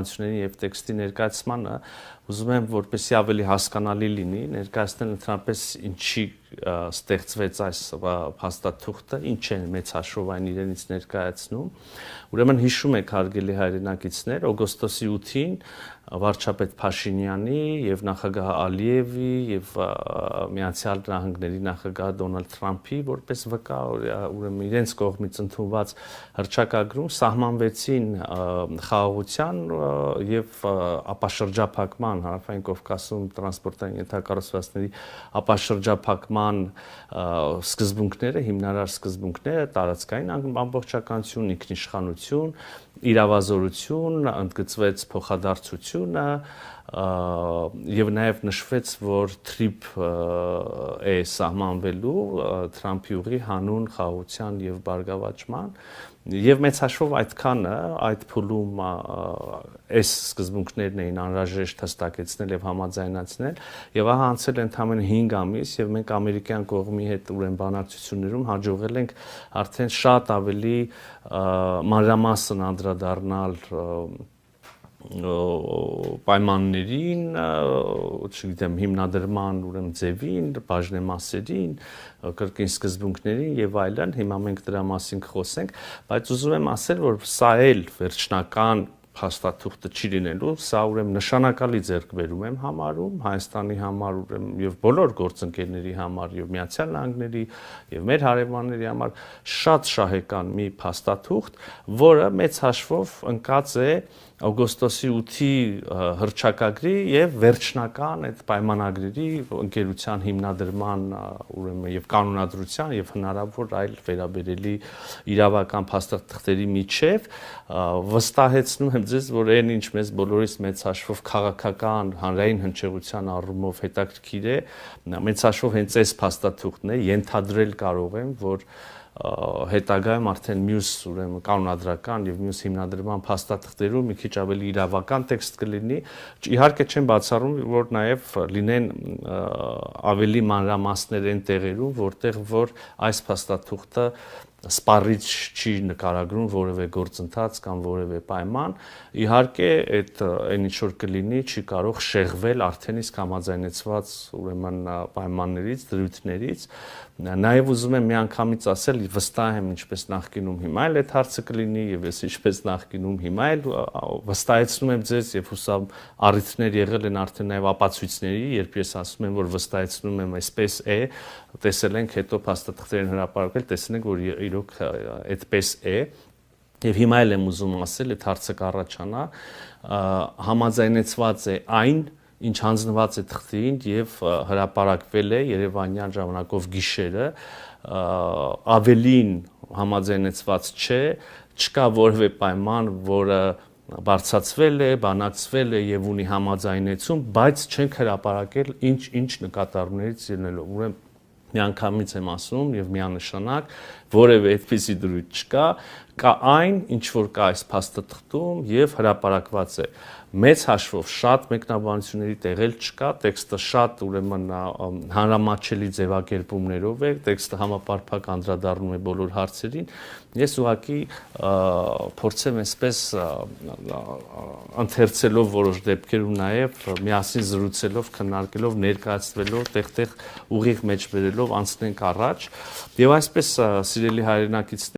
Անցյալների եւ տեքստի ներկայացմանը ուզում եմ որպեսզի ավելի հասկանալի լինի, ներկայացնել ընդհանրապես ինչի ստեղծվեց այս փաստաթուղթը, ինչ է մեծ հաշվով այն իրենից ներկայացնում։ Ուրեմն հիշում եք հարգելի հայրենակիցներ, օգոստոսի 8-ին վարչապետ Փաշինյանի եւ նախագահ Ալիևի եւ Միացյալ Նահանգների նախագահ Դոնալդ Թրամփի որպես վկա, ուրեմն իրենց կողմից ընդունված հռչակագրում սահմանվեցին խաղաղության եւ ապաշրջափակման Հարավային Կովկասում տրանսպորտային ենթակառուցվածքների ապաշրջափակման սկզբունքները, հիմնարար սկզբունքները, տարածքային ամբողջականություն, ինքնիշխանություն, իրավազորություն, ընդգծվեց փոխադարձությունը եւ նաեւ նշվեց, որ թրիփ է սահմանվելու Թրամփի ուղի հանուն խաղաղության եւ բարգավաճման եւ մեծ հաշվով այդքանը այդ փուլում այս սկզբունքներն էին անհրաժեշտ հստակեցնել եւ համաձայնացնել եւ ահա անցել ընդամենը 5 ամիս եւ մենք ամերիկյան կողմի հետ ուրեմն բանակցություններում հաջողել ենք արդեն շատ ավելի մանրամասն անդրադառնալ պայմաններին, չգիտեմ, հիմնադրման ուրեմն ձևին, բաժնեմասերին, կրկին սկզբունքներին եւ այլն, հիմա մենք դրա մասին կխոսենք, բայց ուզում եմ ասել, որ սա էլ վերջնական փաստաթուղթը չի լինելու, սա ուրեմն նշանակալի ձեռքբերում եմ համարում Հայաստանի համար ուրեմն եւ բոլոր գործընկերների համար եւ Միացյալ Նահանգների եւ մեր հարևանների համար շատ շահեկան մի փաստաթուղթ, որը մեծ հաշվով ընկած է օգոստոսի 8-ի հռչակագրի եւ վերջնական այդ պայմանագրերի ընկերության հիմնադրման ուրեմն եւ կանոնադրության եւ հնարավոր այլ վերաբերելի իրավական փաստաթղթերի միջև վստահեցնում եմ ձեզ, որ այն ինչ մեզ բոլորիս մեծ հաշվով քաղաքական հանրային հնչեղության առումով հետաքրքիր է, մեծ հաշվով հենց այս փաստաթուղթն է, ենթադրել կարող եմ, որ հետագայում արդեն մյուս ուրեմն կանոնադրական եւ մյուս հիմնադրման փաստաթղթերում մի քիչ ավելի իրավական տեքստ կլինի, իհարկե չեմ բացառում, որ նաեւ լինեն ավելի մանրամասներ այն տեղերում, որտեղ որ այս փաստաթուղթը սպառիչ չի նկարագրում որևէ գործընթաց կամ որևէ պայման, իհարկե այդ այն ինչ որ կլինի չի կարող շեղվել արդեն իսկ համաձայնեցված ուրեմն պայմաններից, դրույթներից, նաեւ ուզում եմ միանգամից ասել, վստահ եմ ինչպես նախկինում հիմա էլ այդ հարցը կլինի եւ ես ինչպես նախկինում հիմա էլ վստահեցնում եմ ձեզ եւ հուսամ առիթներ եղել են արդեն նաեւ ապացույցների, երբ ես ասում եմ, որ վստահեցնում եմ, այսպես է, տեսել ենք հետո փաստաթղթերին հրապարակել, տեսնենք, որ իրոք այդպես է եւ հիմա էլ եմ ուզում ասել, այդ հարցը կառաջանա, համաձայնեցված է այն, ինչ հանձնված է թղթին եւ հրապարակվել է Երևանյան ժամանակով գիշերը, ավելին համաձայնեցված չէ, չկա որևէ պայման, որը բարձրացվել է, բանակցվել է եւ ունի համաձայնեցում, բայց չենք հրապարակել ինչ նկատառումներից ելնելով, ուրեմն միանգամից եմ ասում եւ միանշանակ որևէ այդպիսի դրույթ չկա, կա այն, ինչ որ կա այս փաստաթղթում եւ հրապարակված է։ Մեծ հաշվով շատ մեկնաբանությունների տեղել չկա, տեքստը շատ ուրեմն հանրամատչելի ձևակերպումներով է, տեքստը համապարփակ անդրադառնում է բոլոր հարցերին։ Ես ուղղակի փորձեմ այսպես ընթերցելով որոշ դեպքերում նաեւ միասին զրուցելով, քննարկելով, ներկայացվելով, տեղ-տեղ ուղիղ մեջ բերելով անցնենք առաջ։ Եվ այսպես սիրելի հայրենակիցներ